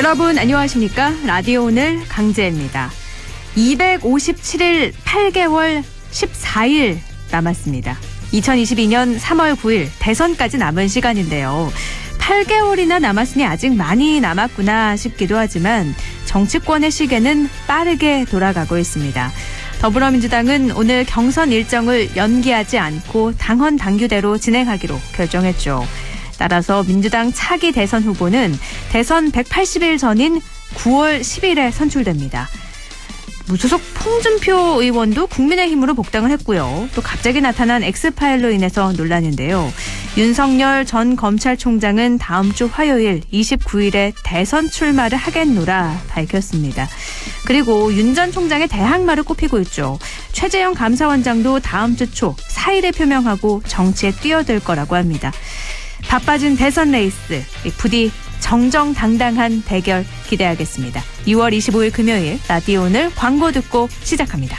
여러분 안녕하십니까? 라디오 오늘 강재입니다. 257일 8개월 14일 남았습니다. 2022년 3월 9일 대선까지 남은 시간인데요. 8개월이나 남았으니 아직 많이 남았구나 싶기도 하지만 정치권의 시계는 빠르게 돌아가고 있습니다. 더불어민주당은 오늘 경선 일정을 연기하지 않고 당헌 당규대로 진행하기로 결정했죠. 따라서 민주당 차기 대선 후보는 대선 180일 전인 9월 10일에 선출됩니다. 무소속 홍준표 의원도 국민의힘으로 복당을 했고요. 또 갑자기 나타난 엑스파일로 인해서 논란인데요. 윤석열 전 검찰총장은 다음 주 화요일 29일에 대선 출마를 하겠노라 밝혔습니다. 그리고 윤 전 총장의 대항마를 꼽히고 있죠. 최재형 감사원장도 다음 주 초 4일에 표명하고 정치에 뛰어들 거라고 합니다. 바빠진 대선 레이스, 부디 정정당당한 대결 기대하겠습니다. 6월 25일 금요일 라디오 오늘 광고 듣고 시작합니다.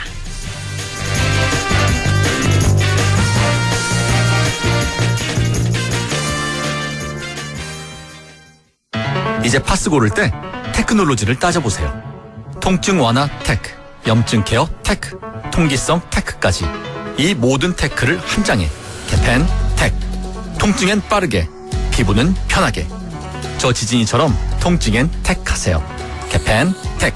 이제 파스 고를 때 테크놀로지를 따져보세요. 통증 완화 테크, 염증 케어 테크, 통기성 테크까지 이 모든 테크를 한 장에 개펜 테크. 통증엔 빠르게, 피부는 편하게. 저 지진이처럼 통증엔 택하세요. 개펜 택.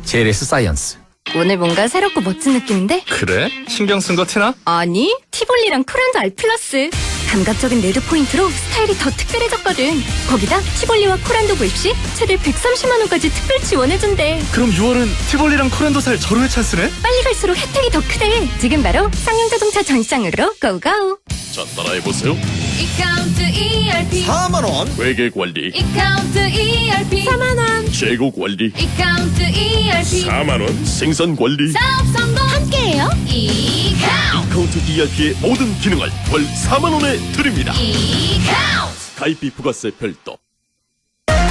JLS 사이언스. 오늘 뭔가 새롭고 멋진 느낌인데? 그래? 신경 쓴 거 티나? 아니, 티볼리랑 쿨앤드 알 플러스. 감각적인 레드 포인트로 스타일이 더 특별해졌거든. 거기다 티볼리와 쿨앤드 구입 시 최대 130만 원까지 특별 지원해준대. 그럼 6월은 티볼리랑 쿨앤더 살 절호의 찬스네? 빨리 갈수록 혜택이 더 크대. 지금 바로 쌍용자동차 전시장으로 고고. 자, 따라해보세요. 이카운트 ERP 4만원 회계 관리, 이카운트 ERP 4만원. 재고 관리, 이카운트 ERP 4만원 생산 관리. 사업 성공 함께해요. 이카운트 카운트 ERP의 모든 기능을 월 4만원에 드립니다. 이카운트 가입비 부가세 별도.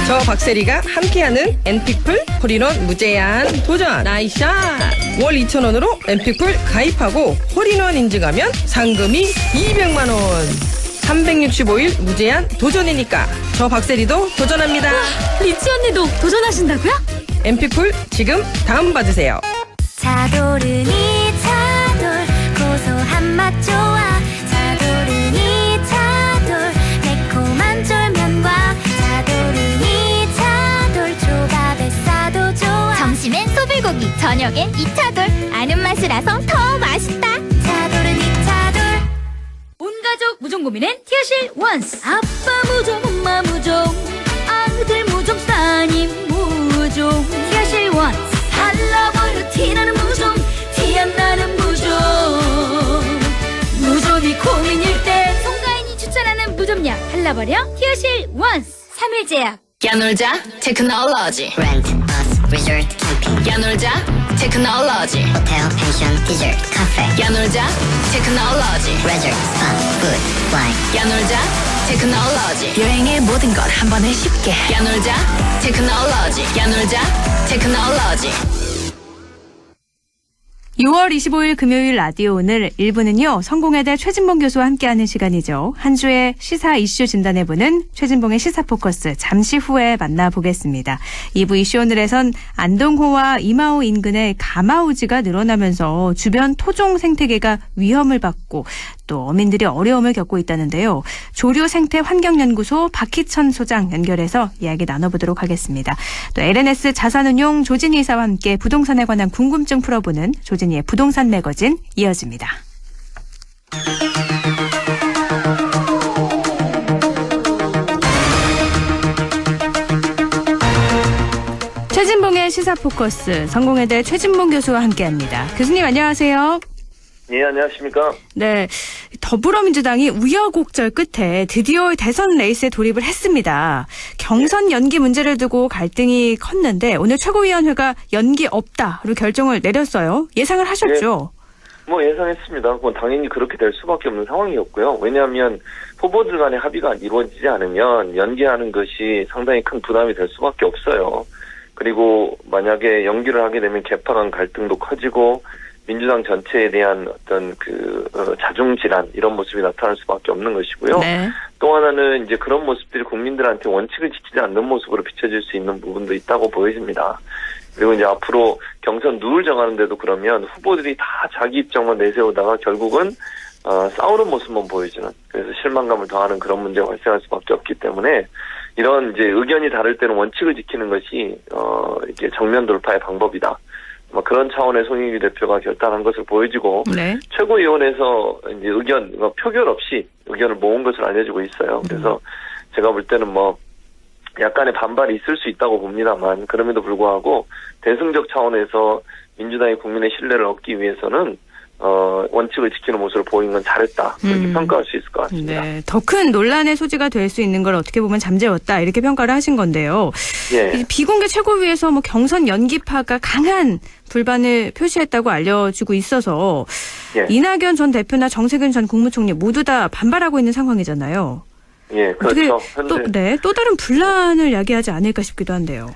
저 박세리가 함께하는 엔피플 홀인원 무제한 도전 나이샷. 월 2,000원으로 엔피플 가입하고 홀인원 인증하면 상금이 200만원. 365일 무제한 도전이니까 저 박세리도 도전합니다. 리치 언니도 도전하신다고요? 엔피플 지금 다운받으세요. 차도르니 차돌 고소한 맛 좋아. 차도르니 차돌 매콤한 쫄면과 차도르니 차돌 조밥에 싸도 좋아. 점심엔 소불고기, 저녁엔 이차돌. 아는 맛이라서 더 맛있다. 차도르니 차돌. 온 가족 무좀 고민엔 티어실 원스. 아빠 무좀, 엄마 무좀, 아들 무좀, 따님 무좀. 티어실 원스. 한라버려 티나는 무좀, 티 안 나는 무좀. 무좀이 고민일 때 송가인이 추천하는 무좀약 한라버려 티어실 원스. 3일제약. 야놀자 테크놀로지. 렌트 버스 리조트 캠핑 야놀자 테크놀로지. 호텔 펜션 디저트 카페 야놀자 테크놀로지. 레저 스파 푸드 와인. 야놀자 테크놀로지. 여행의 모든 것 한 번에 쉽게. 야놀자 테크놀로지. 야놀자 테크놀로지. 6월 25일 금요일 라디오 오늘 1부는요. 성공회대 최진봉 교수와 함께하는 시간이죠. 한 주의 시사 이슈 진단해보는 최진봉의 시사포커스 잠시 후에 만나보겠습니다. 2부 이슈 오늘에선 안동호와 이마오 인근의 가마우지가 늘어나면서 주변 토종 생태계가 위험을 받고 또 어민들이 어려움을 겪고 있다는데요. 조류생태환경연구소 박희천 소장 연결해서 이야기 나눠보도록 하겠습니다. 또 LNS 자산운용 조진희 이사와 함께 부동산에 관한 궁금증 풀어보는 조진희의 부동산 매거진 이어집니다. 최진봉의 시사포커스 성공회대 최진봉 교수와 함께합니다. 교수님 안녕하세요. 예, 안녕하십니까. 네, 더불어민주당이 우여곡절 끝에 드디어 대선 레이스에 돌입을 했습니다. 경선 연기 문제를 두고 갈등이 컸는데 오늘 최고위원회가 연기 없다로 결정을 내렸어요. 예상을 하셨죠? 네, 뭐 예상했습니다. 뭐 당연히 그렇게 될 수밖에 없는 상황이었고요. 왜냐하면 후보들 간의 합의가 이루어지지 않으면 연기하는 것이 상당히 큰 부담이 될 수밖에 없어요. 그리고 만약에 연기를 하게 되면 개파 간 갈등도 커지고 민주당 전체에 대한 어떤 자중 질환 이런 모습이 나타날 수밖에 없는 것이고요. 네. 또 하나는 이제 그런 모습들이 국민들한테 원칙을 지키지 않는 모습으로 비춰질 수 있는 부분도 있다고 보여집니다. 그리고 이제 앞으로 경선 룰을 정하는데도 그러면 후보들이 다 자기 입장만 내세우다가 결국은 싸우는 모습만 보여주는, 그래서 실망감을 더하는 그런 문제가 발생할 수밖에 없기 때문에 이런 이제 의견이 다를 때는 원칙을 지키는 것이 이게 정면 돌파의 방법이다. 그런 차원의 송영길 대표가 결단한 것을 보여지고 네. 최고위원회에서 이제 의견 표결 없이 의견을 모은 것을 알려지고 있어요. 그래서 제가 볼 때는 약간의 반발이 있을 수 있다고 봅니다만 그럼에도 불구하고 대승적 차원에서 민주당이 국민의 신뢰를 얻기 위해서는 원칙을 지키는 모습을 보인 건 잘했다. 이렇게 평가할 수 있을 것 같습니다. 네, 더 큰 논란의 소지가 될 수 있는 걸 어떻게 보면 잠재웠다 이렇게 평가를 하신 건데요. 예. 비공개 최고위에서 경선 연기파가 강한 불만을 표시했다고 알려지고 있어서 예. 이낙연 전 대표나 정세균 전 국무총리 모두 다 반발하고 있는 상황이잖아요. 예, 그렇죠. 또 다른 분란을 야기하지 않을까 싶기도 한데요.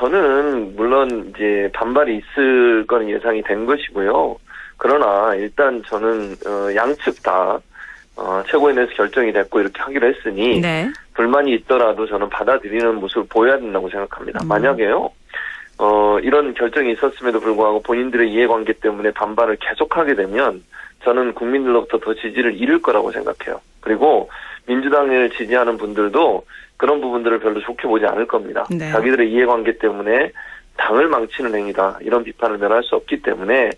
저는 물론 이제 반발이 있을 건 예상이 된 것이고요. 그러나 일단 저는 양측 다 최고위원회에서 결정이 됐고 이렇게 하기로 했으니 네. 불만이 있더라도 저는 받아들이는 모습을 보여야 된다고 생각합니다. 만약에요. 이런 결정이 있었음에도 불구하고 본인들의 이해관계 때문에 반발을 계속하게 되면 저는 국민들로부터 더 지지를 잃을 거라고 생각해요. 그리고 민주당을 지지하는 분들도 그런 부분들을 별로 좋게 보지 않을 겁니다. 네. 자기들의 이해관계 때문에 당을 망치는 행위다. 이런 비판을 면할 수 없기 때문에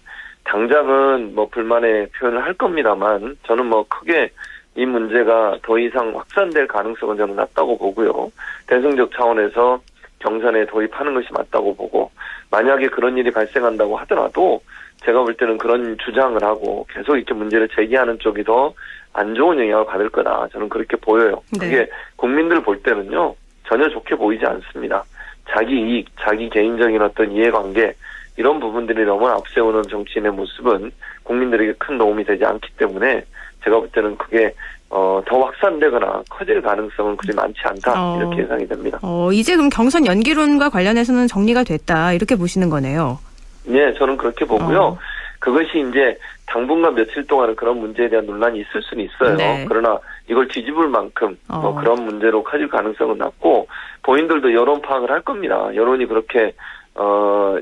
당장은 불만의 표현을 할 겁니다만 저는 크게 이 문제가 더 이상 확산될 가능성은 저는 낮다고 보고요. 대승적 차원에서 경선에 도입하는 것이 맞다고 보고 만약에 그런 일이 발생한다고 하더라도 제가 볼 때는 그런 주장을 하고 계속 이렇게 문제를 제기하는 쪽이 더 안 좋은 영향을 받을 거다. 저는 그렇게 보여요. 네. 그게 국민들 볼 때는요. 전혀 좋게 보이지 않습니다. 자기 이익, 자기 개인적인 어떤 이해관계 이런 부분들이 너무 앞세우는 정치인의 모습은 국민들에게 큰 도움이 되지 않기 때문에 제가 볼 때는 그게 더 확산되거나 커질 가능성은 그리 많지 않다. 이렇게 예상이 됩니다. 이제 그럼 경선 연기론과 관련해서는 정리가 됐다. 이렇게 보시는 거네요. 네, 저는 그렇게 보고요. 그것이 이제 당분간 며칠 동안은 그런 문제에 대한 논란이 있을 수는 있어요. 네. 그러나 이걸 뒤집을 만큼 그런 문제로 커질 가능성은 낮고 본인들도 여론 파악을 할 겁니다. 여론이 그렇게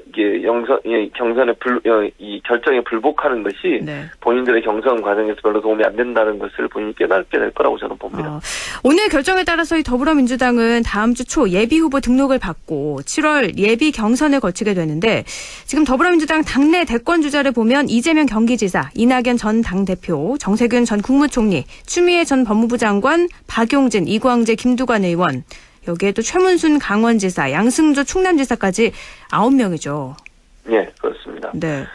이게 경선에 이 결정에 불복하는 것이 네. 본인들의 경선 과정에서 별로 도움이 안 된다는 것을 본인이 깨닫게 될 거라고 저는 봅니다. 오늘 결정에 따라서 이 더불어민주당은 다음 주 초 예비 후보 등록을 받고 7월 예비 경선을 거치게 되는데 지금 더불어민주당 당내 대권 주자를 보면 이재명 경기지사, 이낙연 전 당대표, 정세균 전 국무총리, 추미애 전 법무부 장관, 박용진, 이광재, 김두관 의원 여기에 또 최문순 강원지사, 양승조 충남지사까지 9명이죠. 네, 그렇습니다. 네.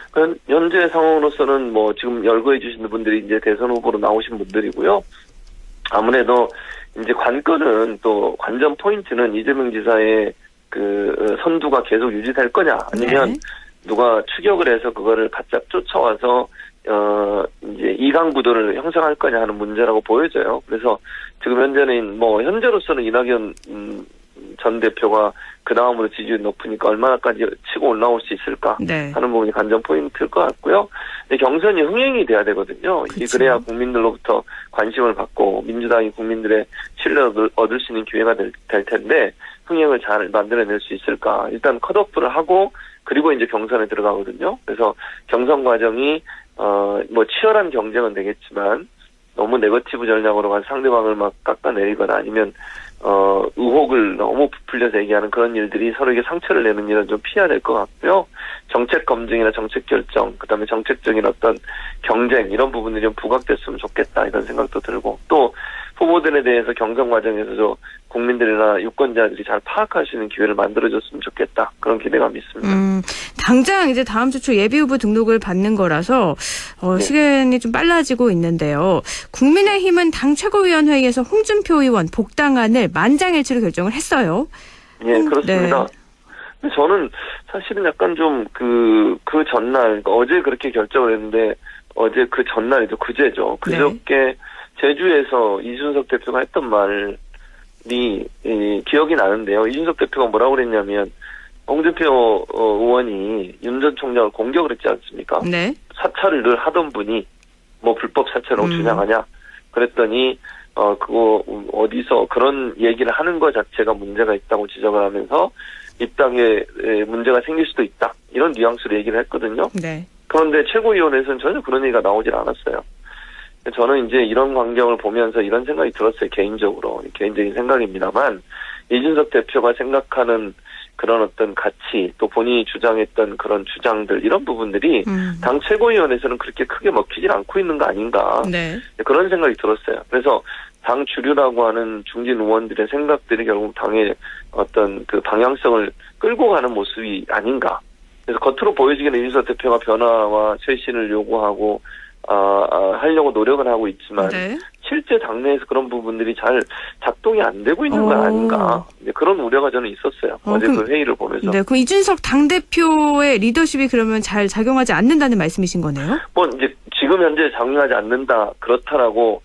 현재 상황으로서는 지금 열거해 주시는 분들이 이제 대선 후보로 나오신 분들이고요. 아무래도 이제 관건은 또 관전 포인트는 이재명 지사의 그 선두가 계속 유지될 거냐 아니면 네. 누가 추격을 해서 그거를 바짝 쫓아와서 이제 이강 구도를 형성할 거냐 하는 문제라고 보여져요. 그래서 지금 현재는 현재로서는 이낙연 전 대표가 그 다음으로 지지율이 높으니까 얼마나까지 치고 올라올 수 있을까 네. 하는 부분이 관전 포인트일 것 같고요. 근데 경선이 흥행이 돼야 되거든요. 이게 그래야 국민들로부터 관심을 받고 민주당이 국민들의 신뢰를 얻을 수 있는 기회가 될 텐데 흥행을 잘 만들어낼 수 있을까. 일단 컷오프를 하고 그리고 이제 경선에 들어가거든요. 그래서 경선 과정이 치열한 경쟁은 되겠지만 너무 네거티브 전략으로 가서 상대방을 막 깎아내리거나 아니면 의혹을 너무 부풀려서 얘기하는 그런 일들이 서로에게 상처를 내는 일은 좀 피해야 될 것 같고요. 정책 검증이나 정책 결정, 그다음에 정책적인 어떤 경쟁 이런 부분들이 좀 부각됐으면 좋겠다 이런 생각도 들고 또 후보들에 대해서 경선 과정에서 국민들이나 유권자들이 잘 파악할 수 있는 기회를 만들어줬으면 좋겠다. 그런 기대감이 있습니다. 당장 이제 다음 주 초 예비 후보 등록을 받는 거라서 네. 시간이 좀 빨라지고 있는데요. 국민의힘은 당 최고위원회의에서 홍준표 의원 복당안을 만장일치로 결정을 했어요. 예, 그렇습니다. 네. 저는 사실은 약간 좀 그 전날, 어제 그렇게 결정을 했는데 어제 그 전날이죠. 그제죠. 그저께 제주에서 이준석 대표가 했던 말이 기억이 나는데요. 이준석 대표가 뭐라고 그랬냐면 홍준표 의원이 윤 전 총장을 공격을 했지 않습니까? 네. 사찰을 늘 하던 분이 불법 사찰을 주장하냐? 그랬더니 그거 어디서 그런 얘기를 하는 것 자체가 문제가 있다고 지적을 하면서 입당에 문제가 생길 수도 있다. 이런 뉘앙스로 얘기를 했거든요. 네. 그런데 최고위원회에서는 전혀 그런 얘기가 나오질 않았어요. 저는 이제 이런 광경을 보면서 이런 생각이 들었어요. 개인적인 생각입니다만, 이준석 대표가 생각하는 그런 어떤 가치, 또 본인이 주장했던 그런 주장들, 이런 부분들이 당 최고위원회에서는 그렇게 크게 먹히질 않고 있는 거 아닌가. 네. 그런 생각이 들었어요. 그래서 당 주류라고 하는 중진 의원들의 생각들이 결국 당의 어떤 그 방향성을 끌고 가는 모습이 아닌가. 그래서 겉으로 보여지기는 이준석 대표가 변화와 쇄신을 요구하고 하려고 노력은 하고 있지만 네. 실제 당내에서 그런 부분들이 잘 작동이 안 되고 있는 건 아닌가. 그런 우려가 저는 있었어요. 어제 그 회의를 보면서. 네, 그럼 이준석 당대표의 리더십이 그러면 잘 작용하지 않는다는 말씀이신 거네요? 뭐 이제 지금 현재 작용하지 않는다 그렇다라고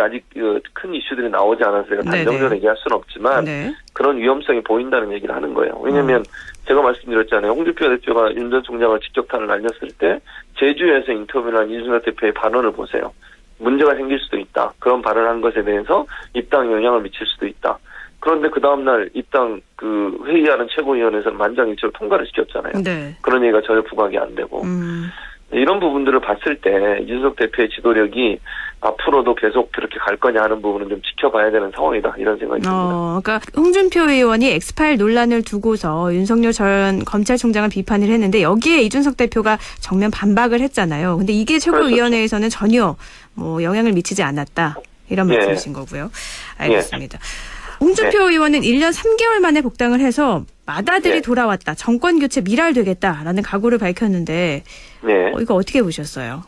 아직 큰 이슈들이 나오지 않아서 단정적으로 얘기할 수는 없지만 네. 그런 위험성이 보인다는 얘기를 하는 거예요. 왜냐하면 제가 말씀드렸잖아요. 홍준표 대표가 윤 전 총장을 직격탄을 날렸을 때 제주에서 인터뷰를 한 이준석 대표의 발언을 보세요. 문제가 생길 수도 있다. 그런 발언을 한 것에 대해서 입당에 영향을 미칠 수도 있다. 그런데 그 다음날 입당 회의하는 최고위원회에서는 만장일치로 통과를 시켰잖아요. 네. 그런 얘기가 전혀 부각이 안 되고. 이런 부분들을 봤을 때 이준석 대표의 지도력이 앞으로도 계속 그렇게 갈 거냐 하는 부분은 좀 지켜봐야 되는 상황이다. 이런 생각이 듭니다. 그러니까 홍준표 의원이 엑스파일 논란을 두고서 윤석열 전 검찰총장을 비판을 했는데 여기에 이준석 대표가 정면 반박을 했잖아요. 근데 이게 최고위원회에서는 전혀 뭐 영향을 미치지 않았다. 이런 말씀이신 거고요. 알겠습니다. 홍준표 의원은 1년 3개월 만에 복당을 해서 마다들이 돌아왔다. 정권교체 미랄되겠다라는 각오를 밝혔는데 이거 어떻게 보셨어요?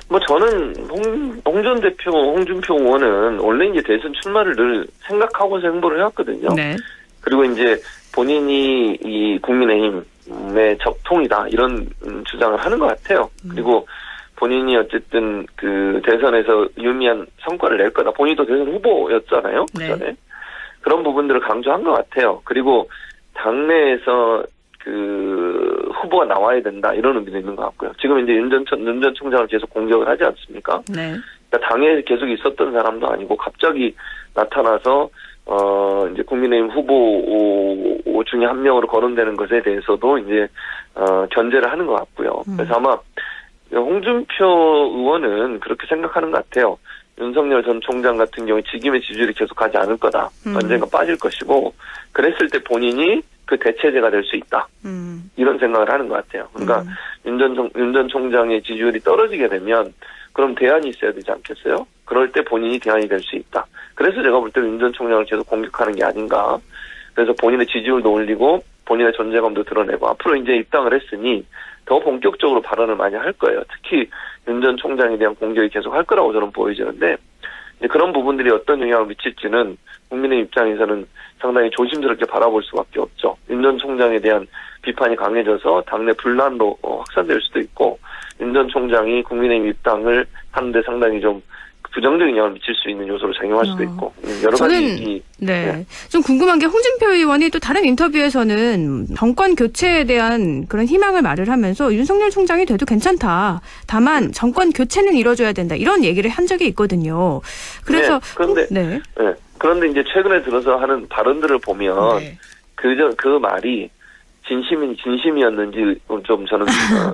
뭐 저는 홍 전 대표, 홍준표 의원은 원래 이제 대선 출마를 늘 생각하고서 행보를 해왔거든요. 네. 그리고 이제 본인이 이 국민의힘의 적통이다 이런 주장을 하는 것 같아요. 그리고 본인이 어쨌든 그 대선에서 유의미한 성과를 낼 거다. 본인도 대선 후보였잖아요. 그전에. 그런 부분들을 강조한 것 같아요. 그리고 당내에서 그 후보가 나와야 된다 이런 의미도 있는 것 같고요. 지금 이제 윤 전 총장을 계속 공격을 하지 않습니까? 네. 그러니까 당에 계속 있었던 사람도 아니고 갑자기 나타나서 이제 국민의힘 후보 중에 한 명으로 거론되는 것에 대해서도 이제 견제를 하는 것 같고요. 그래서 아마 홍준표 의원은 그렇게 생각하는 것 같아요. 윤석열 전 총장 같은 경우에 직임의 지지율이 계속 가지 않을 거다. 언젠가 빠질 것이고 그랬을 때 본인이 그 대체제가 될 수 있다. 이런 생각을 하는 것 같아요. 그러니까 윤 전 총장의 지지율이 떨어지게 되면 그럼 대안이 있어야 되지 않겠어요? 그럴 때 본인이 대안이 될 수 있다. 그래서 제가 볼 때 윤 전 총장을 계속 공격하는 게 아닌가. 그래서 본인의 지지율도 올리고 본인의 존재감도 드러내고 앞으로 이제 입당을 했으니 더 본격적으로 발언을 많이 할 거예요. 특히 윤 전 총장에 대한 공격이 계속 할 거라고 저는 보여지는데 이제 그런 부분들이 어떤 영향을 미칠지는 국민의 입장에서는 상당히 조심스럽게 바라볼 수밖에 없죠. 윤 전 총장에 대한 비판이 강해져서 당내 분란로 확산될 수도 있고 윤 전 총장이 국민의힘 입당을 하는데 상당히 좀 부정적인 영향을 미칠 수 있는 요소로 작용할 수도 있고 여러 가지. 좀 궁금한 게 홍준표 의원이 또 다른 인터뷰에서는 정권 교체에 대한 그런 희망을 말을 하면서 윤석열 총장이 돼도 괜찮다. 다만 정권 교체는 이뤄줘야 된다. 이런 얘기를 한 적이 있거든요. 그래서 그런데 이제 최근에 들어서 하는 발언들을 보면 그 말이 진심이었는지 좀 저는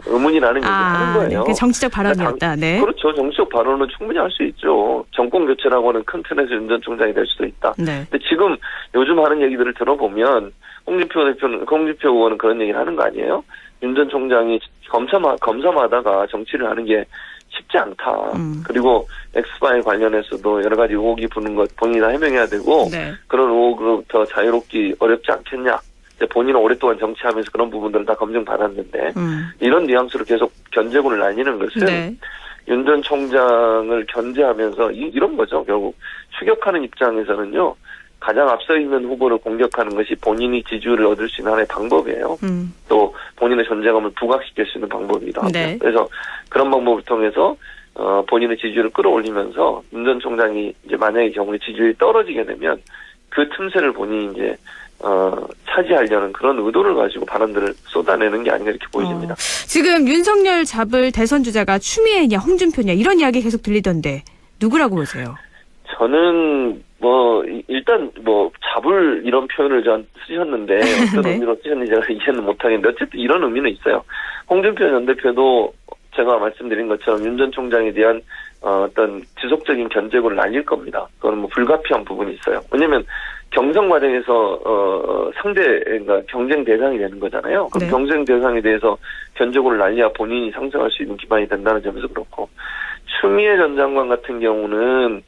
의문이 나는 얘기를 하는 거예요. 네. 정치적 발언이었다. 네. 그렇죠. 정치적 발언은 충분히 할 수 있죠. 정권 교체라고 하는 큰 틀에서 윤 전 총장이 될 수도 있다. 네. 근데 지금 요즘 하는 얘기들을 들어보면 홍준표 의원은 그런 얘기를 하는 거 아니에요? 윤 전 총장이 검사마다가 정치를 하는 게 쉽지 않다. 그리고 엑스파일 관련해서도 여러 가지 의혹이 부는 것 본인이 다 해명해야 되고 그런 의혹으로부터 자유롭기 어렵지 않겠냐. 본인은 오랫동안 정치하면서 그런 부분들을 다 검증받았는데 이런 뉘앙스로 계속 견제군을 날리는 것은 윤 전 총장을 견제하면서 이런 거죠. 결국 추격하는 입장에서는요. 가장 앞서 있는 후보를 공격하는 것이 본인이 지지율을 얻을 수 있는 하나의 방법이에요. 또 본인의 존재감을 부각시킬 수 있는 방법이기도 하고. 그래서 그런 방법을 통해서 본인의 지지율을 끌어올리면서 윤 전 총장이 이제 만약에 경우에 지지율이 떨어지게 되면 그 틈새를 본인이 이제 차지하려는 그런 의도를 가지고 발언들을 쏟아내는 게 아닌가 이렇게 보여집니다. 지금 윤석열 잡을 대선 주자가 추미애냐 홍준표냐 이런 이야기 계속 들리던데 누구라고 보세요? 저는 일단 잡을 이런 표현을 전 쓰셨는데 어떤 네. 의미로 쓰셨는지 제가 이해는 못하겠는데 어쨌든 이런 의미는 있어요. 홍준표 전 대표도 제가 말씀드린 것처럼 윤 전 총장에 대한 어떤 지속적인 견제구를 날릴 겁니다. 그건 뭐 불가피한 부분이 있어요. 왜냐하면 경선 과정에서 상대가 경쟁 대상이 되는 거잖아요. 그럼 네. 경쟁 대상에 대해서 견제구를 날려야 본인이 상승할 수 있는 기반이 된다는 점에서 그렇고, 추미애 전 장관 같은 경우는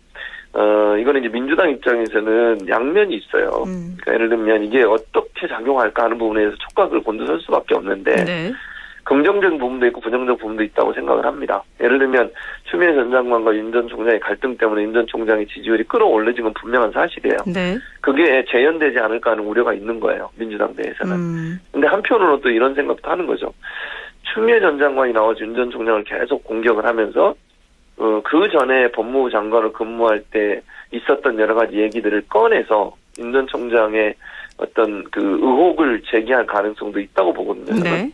이거는 이제 민주당 입장에서는 양면이 있어요. 그러니까 예를 들면 이게 어떻게 작용할까 하는 부분에 대해서 촉각을 곤두설 수밖에 없는데, 네. 긍정적인 부분도 있고 부정적 부분도 있다고 생각을 합니다. 예를 들면 추미애 전 장관과 윤 전 총장의 갈등 때문에 윤 전 총장의 지지율이 끌어올려진 건 분명한 사실이에요. 네. 그게 재현되지 않을까 하는 우려가 있는 거예요. 민주당 내에서는. 근데 한편으로는 또 이런 생각도 하는 거죠. 추미애 전 장관이 나와서 윤 전 총장을 계속 공격을 하면서 그 전에 법무부 장관을 근무할 때 있었던 여러 가지 얘기들을 꺼내서 윤 전 총장의 어떤 그 의혹을 제기할 가능성도 있다고 보거든요. 네.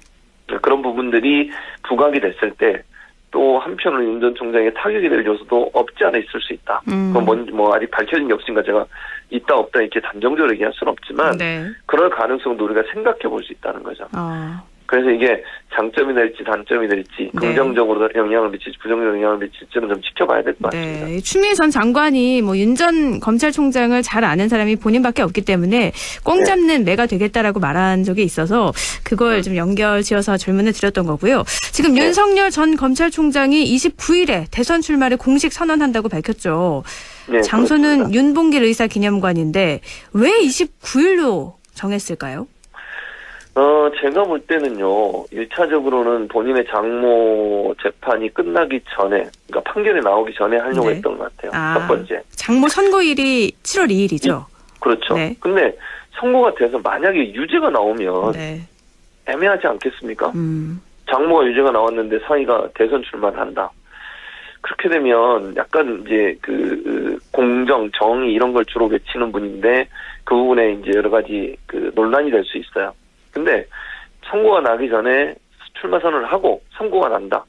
그런 부분들이 부각이 됐을 때 또 한편으로 윤 전 총장의 타격이 될 요소도 없지 않아 있을 수 있다. 그건 아직 밝혀진 게 없으니까 제가 있다 없다 이렇게 단정적으로 얘기할 수는 없지만 네. 그럴 가능성도 우리가 생각해 볼 수 있다는 거죠. 그래서 이게 장점이 될지 단점이 될지 긍정적으로 영향을 미칠지 부정적으로 영향을 미칠지는 좀 지켜봐야 될 것 같습니다. 네. 추미애 전 장관이 윤 전 검찰총장을 잘 아는 사람이 본인밖에 없기 때문에 꽁 잡는 매가 되겠다라고 말한 적이 있어서 그걸 좀 연결 지어서 질문을 드렸던 거고요. 지금 윤석열 전 검찰총장이 29일에 대선 출마를 공식 선언한다고 밝혔죠. 네, 장소는 그렇습니다. 윤봉길 의사 기념관인데 왜 29일로 정했을까요? 제가 볼 때는요, 1차적으로는 본인의 장모 재판이 끝나기 전에, 그러니까 판결이 나오기 전에 하려고 네. 했던 것 같아요. 첫 번째. 장모 선고일이 7월 2일이죠. 그렇죠. 네. 근데 선고가 돼서 만약에 유죄가 나오면 네. 애매하지 않겠습니까? 장모가 유죄가 나왔는데 사위가 대선 출마를 한다. 그렇게 되면 약간 이제 공정, 정의 이런 걸 주로 외치는 분인데 그 부분에 이제 여러 가지 논란이 될 수 있어요. 근데 선고가 나기 전에 출마 선언을 하고 선고가 난다.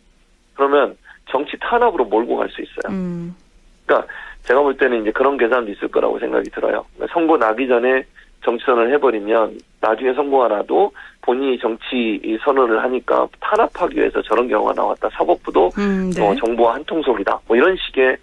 그러면 정치 탄압으로 몰고 갈 수 있어요. 그러니까 제가 볼 때는 이제 그런 계산도 있을 거라고 생각이 들어요. 그러니까 선고 나기 전에 정치 선언을 해버리면 나중에 선고가 나도 본인이 정치 선언을 하니까 탄압하기 위해서 저런 경우가 나왔다. 사법부도 네. 정부와 한 통속이다. 이런 식의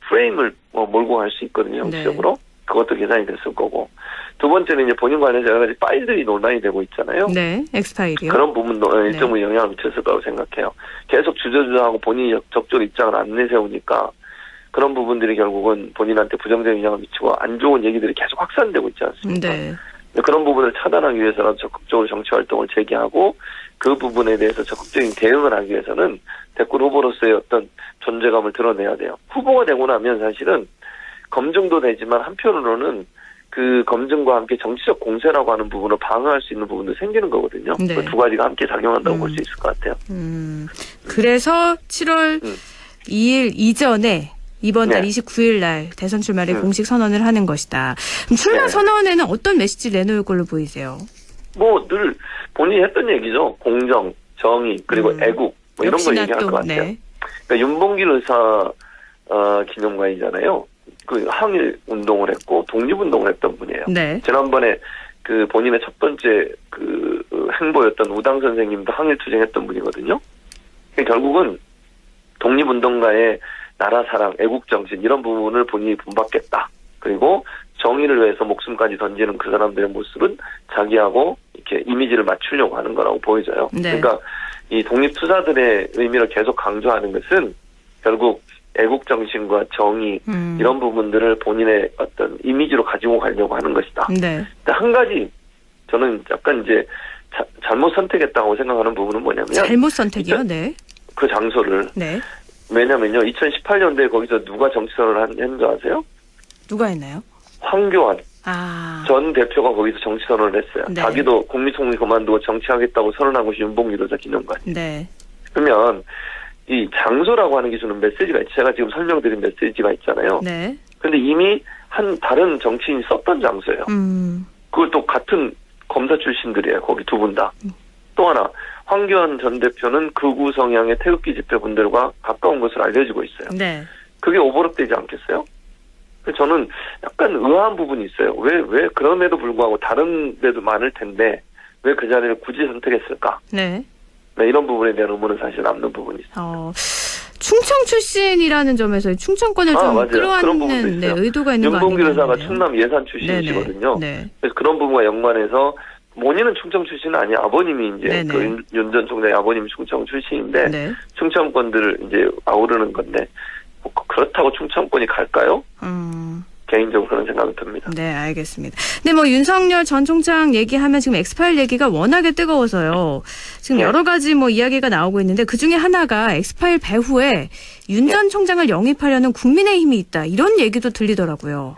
프레임을 몰고 갈 수 있거든요. 정치적으로. 그것도 계산이 됐을 거고. 두 번째는 이제 본인 관련해서 여러 가지 파일들이 논란이 되고 있잖아요. 네, 엑스파일이요. 그런 부분도 일정 부분 영향을 미쳤을 거라고 생각해요. 계속 주저주저하고 본인이 적극적으로 입장을 안 내세우니까 그런 부분들이 결국은 본인한테 부정적인 영향을 미치고 안 좋은 얘기들이 계속 확산되고 있지 않습니까? 네. 그런 부분을 차단하기 위해서라도 적극적으로 정치활동을 재개하고 그 부분에 대해서 적극적인 대응을 하기 위해서는 대권 후보로서의 어떤 존재감을 드러내야 돼요. 후보가 되고 나면 사실은 검증도 되지만 한편으로는 그 검증과 함께 정치적 공세라고 하는 부분을 방어할 수 있는 부분도 생기는 거거든요. 네. 그 두 가지가 함께 작용한다고 볼 수 있을 것 같아요. 그래서 7월 2일 이전에 이번 달 네. 29일 날 대선 출마를 공식 선언을 하는 것이다. 그럼 출마 네. 선언에는 어떤 메시지를 내놓을 걸로 보이세요? 늘 본인이 했던 얘기죠. 공정, 정의, 그리고 애국 이런 걸 얘기할 것 같아요. 네. 그러니까 윤봉길 의사 기념관이잖아요. 항일 운동을 했고 독립운동을 했던 분이에요. 네. 지난번에 본인의 첫 번째 행보였던 우당 선생님도 항일 투쟁했던 분이거든요. 그러니까 결국은 독립운동가의 나라 사랑, 애국 정신 이런 부분을 본인이 본받겠다. 그리고 정의를 위해서 목숨까지 던지는 그 사람들의 모습은 자기하고 이렇게 이미지를 맞추려고 하는 거라고 보여져요. 네. 그러니까 이 독립투사들의 의미를 계속 강조하는 것은 결국 애국 정신과 정의 이런 부분들을 본인의 어떤 이미지로 가지고 가려고 하는 것이다. 네. 근데 한 가지 저는 약간 이제 잘못 선택했다고 생각하는 부분은 뭐냐면 잘못 선택이요? 네. 그 장소를. 네. 왜냐면요. 2018년도에 거기서 누가 정치선언을 했는지 아세요? 누가 했나요? 황교안 아. 전 대표가 거기서 정치선언을 했어요. 네. 자기도 국민총리 그만두고 정치하겠다고 선언한 것이 윤봉길 의사 기념관. 네. 그러면 이 장소라고 하는 게 주는 메시지가 있죠. 제가 지금 설명드린 메시지가 있잖아요. 네. 근데 이미 다른 정치인이 썼던 장소예요. 그걸 또 같은 검사 출신들이에요. 거기 두 분 다. 또 하나 황교안 전 대표는 극우 성향의 태극기 집회분들과 가까운 것으로 알려지고 있어요. 네. 그게 오버랩되지 않겠어요? 그래서 저는 약간 의아한 부분이 있어요. 왜 그럼에도 불구하고 다른 데도 많을 텐데 왜 그 자리를 굳이 선택했을까? 네. 네, 이런 부분에 대한 의문은 사실 남는 부분이 있어요. 충청 출신이라는 점에서 충청권을 좀 맞아요. 그런 부분도 끌어안는 있어요. 의도가 있는 거 아닌가요? 윤봉길 의사가 충남 예산 출신이시거든요. 네. 그래서 그런 부분과 연관해서 본인은 충청 출신은 아니에요. 아버님이 이제 네네. 그 윤 전 총장의 아버님이 충청 출신인데 네. 충청권들을 이제 아우르는 건데 뭐 그렇다고 충청권이 갈까요? 개인적으로 그런 생각이 듭니다. 네, 알겠습니다. 근데 뭐 윤석열 전 총장 얘기하면 지금 엑스파일 얘기가 워낙에 뜨거워서요. 지금 네. 여러 가지 뭐 이야기가 나오고 있는데 그 중에 하나가 엑스파일 배후에 윤 전 총장을 영입하려는 국민의힘이 있다. 이런 얘기도 들리더라고요.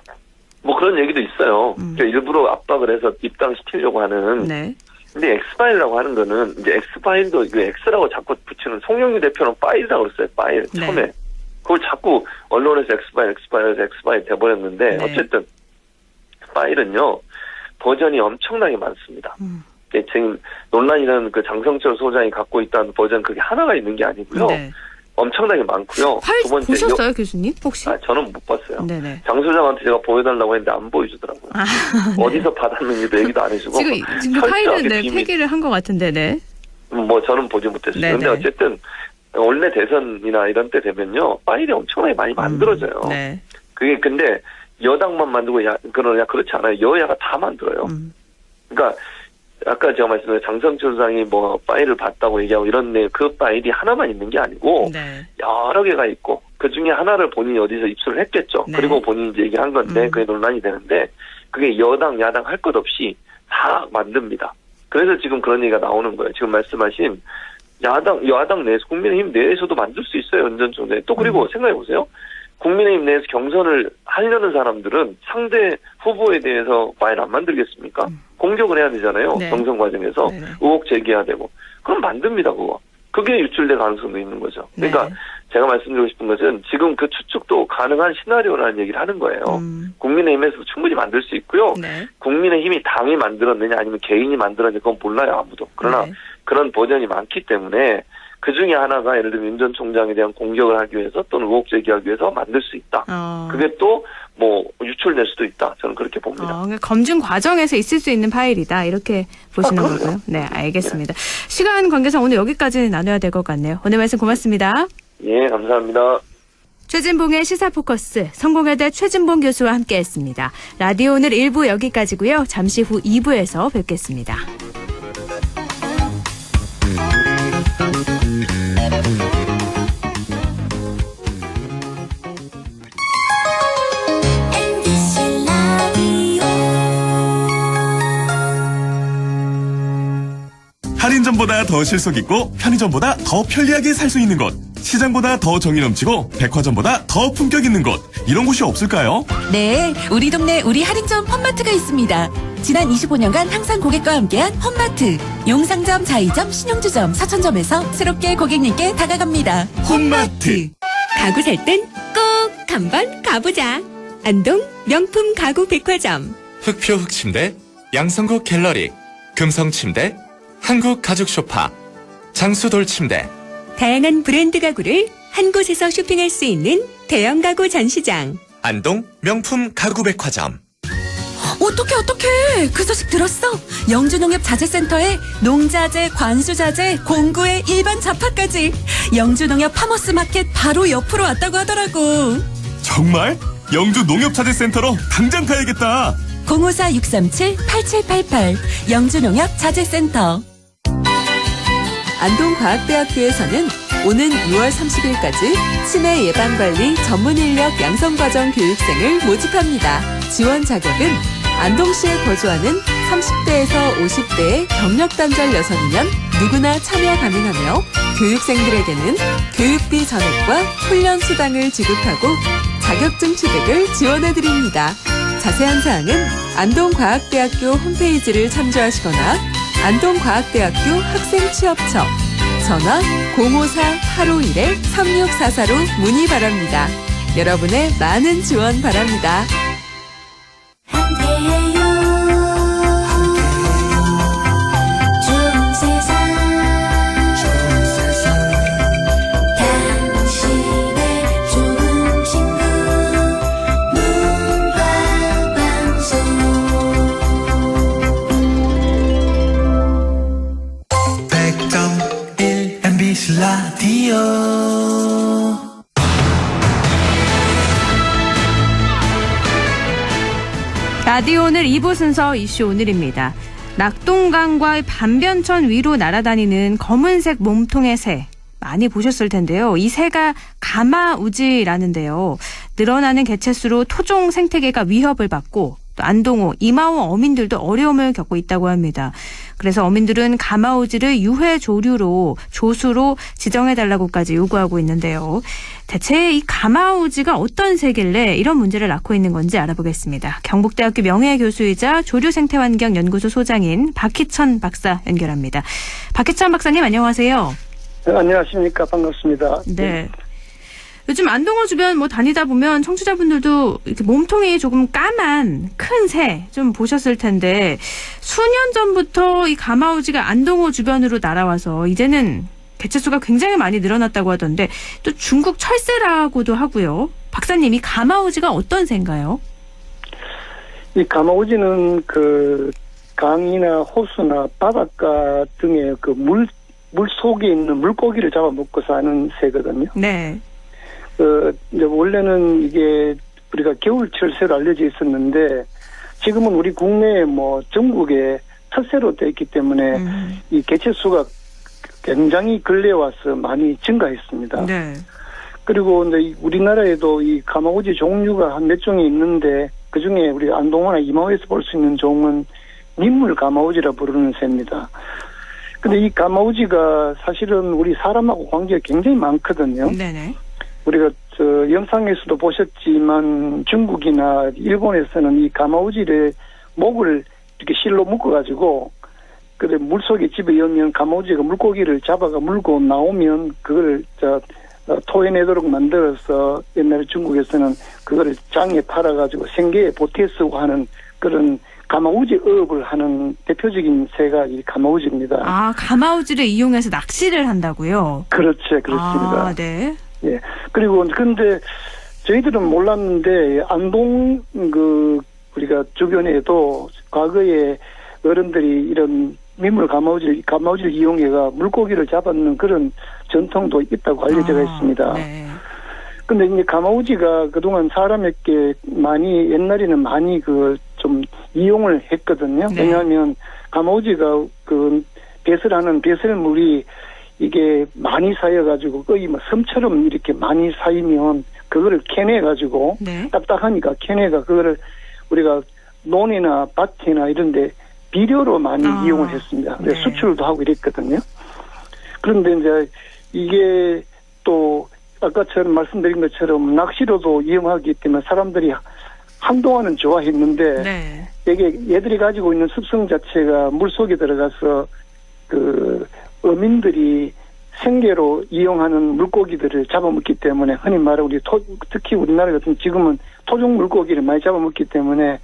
뭐 그런 얘기도 있어요. 그러니까 일부러 압박을 해서 입당시키려고 하는. 네. 근데 엑스파일이라고 하는 거는 이제 엑스파일도 그 X라고 자꾸 붙이는 송영규 대표는 파일이라고 그랬어요. 파일. 네. 처음에. 그걸 자꾸 언론에서 엑스파일 돼버렸는데 네. 어쨌든 파일은요 버전이 엄청나게 많습니다. 지금 논란이라는 그 장성철 소장이 갖고 있다는 버전 그게 하나가 있는 게 아니고요. 네. 엄청나게 많고요. 파일 두 번째 보셨어요, 교수님? 혹시? 저는 못 봤어요. 네네. 장 소장한테 제가 보여달라고 했는데 안 보여주더라고요. 어디서 받았는지도 얘기도 안 해주고 지금 철저하게 파일은 네, 비밀. 폐기를 한 것 같은데, 네. 뭐 저는 보지 못했어요. 네네. 근데 어쨌든 원래 대선이나 이런 때 되면요 파일이 엄청나게 많이 만들어져요. 네. 그게 근데 여당만 만들고 그렇지 않아요. 여야가 다 만들어요. 그러니까 아까 제가 말씀드린 장성철 소장이 뭐 파일을 봤다고 얘기하고 이런 그 파일이 하나만 있는 게 아니고 네. 여러 개가 있고 그 중에 하나를 본인이 어디서 입수를 했겠죠. 네. 그리고 본인이 이제 얘기를 한 건데 그게 논란이 되는데 그게 여당 야당 할 것 없이 다 만듭니다. 그래서 지금 그런 얘기가 나오는 거예요. 지금 말씀하신 여당 내에서 국민의힘 내에서도 만들 수 있어요. 윤 전 총장이. 또 그리고 생각해 보세요. 국민의힘 내에서 경선을 하려는 사람들은 상대 후보에 대해서 파일 안 만들겠습니까? 공격을 해야 되잖아요. 네. 경선 과정에서 네네. 의혹 제기해야 되고. 그럼 만듭니다, 그거. 그게 유출될 가능성도 있는 거죠. 그러니까 네. 제가 말씀드리고 싶은 것은 지금 그 추측도 가능한 시나리오라는 얘기를 하는 거예요. 국민의힘에서도 충분히 만들 수 있고요. 네. 국민의힘이 당이 만들었느냐 아니면 개인이 만들었느냐 그건 몰라요, 아무도. 그러나 네. 그런 버전이 많기 때문에 그 중에 하나가 예를 들면 윤 전 총장에 대한 공격을 하기 위해서 또는 의혹 제기하기 위해서 만들 수 있다. 그게 또 뭐 유출될 수도 있다. 저는 그렇게 봅니다. 그러니까 검증 과정에서 있을 수 있는 파일이다. 이렇게 보시는 그럼요. 거고요. 네, 알겠습니다. 시간 관계상 오늘 여기까지 나눠야 될 것 같네요. 오늘 말씀 고맙습니다. 예, 감사합니다. 최진봉의 시사포커스 성공회대 최진봉 교수와 함께했습니다. 라디오 오늘 1부 여기까지고요. 잠시 후 2부에서 뵙겠습니다. 할인점보다 더 실속 있고 편의점보다 더 편리하게 살 수 있는 곳, 시장보다 더 정이 넘치고 백화점보다 더 품격 있는 곳, 이런 곳이 없을까요? 네, 우리 동네 우리 할인점 홈마트가 있습니다. 지난 25년간 항상 고객과 함께한 홈마트. 용상점, 자이점, 신용주점, 사천점에서 새롭게 고객님께 다가갑니다. 홈마트. 가구 살 땐 꼭 한번 가보자. 안동 명품 가구 백화점. 흑표 흑침대, 양성국 갤러리, 금성침대, 한국 가죽 소파, 장수돌 침대. 다양한 브랜드 가구를 한 곳에서 쇼핑할 수 있는 대형 가구 전시장. 안동 명품 가구백화점. 어떡해. 그 소식 들었어? 영주농협자재센터에 농자재, 관수자재, 공구에 일반 잡화까지. 영주농협 파머스마켓 바로 옆으로 왔다고 하더라고. 정말? 영주 농협자재센터로 당장 가야겠다. 054-637-8788 영주농협자재센터. 안동과학대학교에서는 오는 6월 30일까지 치매 예방관리 전문인력 양성과정 교육생을 모집합니다. 지원 자격은 안동시에 거주하는 30대에서 50대의 경력단절 여성이면 누구나 참여 가능하며 교육생들에게는 교육비 전액과 훈련 수당을 지급하고 자격증 취득을 지원해드립니다. 자세한 사항은 안동과학대학교 홈페이지를 참조하시거나 안동과학대학교 학생취업처 전화 054-851-3644로 문의 바랍니다. 여러분의 많은 지원 바랍니다. 라디오 오늘 2부 순서 이슈 오늘입니다. 낙동강과 반변천 위로 날아다니는 검은색 몸통의 새. 많이 보셨을 텐데요. 이 새가 가마우지라는데요. 늘어나는 개체수로 토종 생태계가 위협을 받고 또 안동호, 이마호 어민들도 어려움을 겪고 있다고 합니다. 그래서 어민들은 가마우지를 유해 조류로 조수로 지정해달라고까지 요구하고 있는데요. 대체 이 가마우지가 어떤 새길래 이런 문제를 낳고 있는 건지 알아보겠습니다. 경북대학교 명예교수이자 조류생태환경연구소 소장인 박희천 박사 연결합니다. 박희천 박사님 안녕하세요. 네, 안녕하십니까. 반갑습니다. 네. 요즘 안동호 주변 다니다 보면 청취자분들도 이렇게 몸통이 조금 까만 큰 새 좀 보셨을 텐데 수년 전부터 이 가마우지가 안동호 주변으로 날아와서 이제는 개체수가 굉장히 많이 늘어났다고 하던데 또 중국 철새라고도 하고요. 박사님, 이 가마우지가 어떤 새인가요? 이 가마우지는 그 강이나 호수나 바닷가 등의 그 물 속에 있는 물고기를 잡아먹고 사는 새거든요. 네. 이제 원래는 이게 우리가 겨울 철새로 알려져 있었는데 지금은 우리 국내에 전국에 텃새로 되어 있기 때문에 이 개체수가 굉장히 근래에 와서 많이 증가했습니다. 네. 그리고 이제 우리나라에도 이 가마우지 종류가 한 몇 종이 있는데 그 중에 우리 안동호나 이마호에서 볼 수 있는 종은 민물 가마우지라 부르는 새입니다. 근데 이 가마우지가 사실은 우리 사람하고 관계가 굉장히 많거든요. 네네. 우리가 영상에서도 보셨지만 중국이나 일본에서는 이 가마우지를 목을 이렇게 실로 묶어가지고 그래 물속에 집어넣으면 가마우지가 물고기를 잡아가 물고 나오면 그걸 토해내도록 만들어서 옛날에 중국에서는 그거를 장에 팔아가지고 생계에 보태 쓰고 하는 그런 가마우지 어업을 하는 대표적인 새가 이 가마우지입니다. 아, 가마우지를 이용해서 낚시를 한다고요? 그렇죠, 그렇습니다. 아, 네. 예. 그리고 근데 저희들은 몰랐는데 안동 우리가 주변에도 과거에 어른들이 이런 민물 가마우지를 이용해가 물고기를 잡았는 그런 전통도 있다고 알려져 있습니다. 네. 근데 이제 가마우지가 그동안 사람에게 옛날에는 많이 좀 이용을 했거든요. 네. 왜냐하면 가마우지가 배설하는 배설물이 이게 많이 쌓여가지고 거의 섬처럼 이렇게 많이 쌓이면 그거를 캐내가지고 네. 딱딱하니까 캐내가 그거를 우리가 논이나 밭이나 이런데 비료로 많이 이용을 했습니다. 네. 수출도 하고 이랬거든요. 그런데 이제 이게 또 아까처럼 말씀드린 것처럼 낚시로도 이용하기 때문에 사람들이 한동안은 좋아했는데 네. 얘들이 가지고 있는 습성 자체가 물속에 들어가서 어민들이 생계로 이용하는 물고기들을 잡아먹기 때문에 흔히 말하는 특히 우리나라 같은 지금은 토종 물고기를 많이 잡아먹기 때문에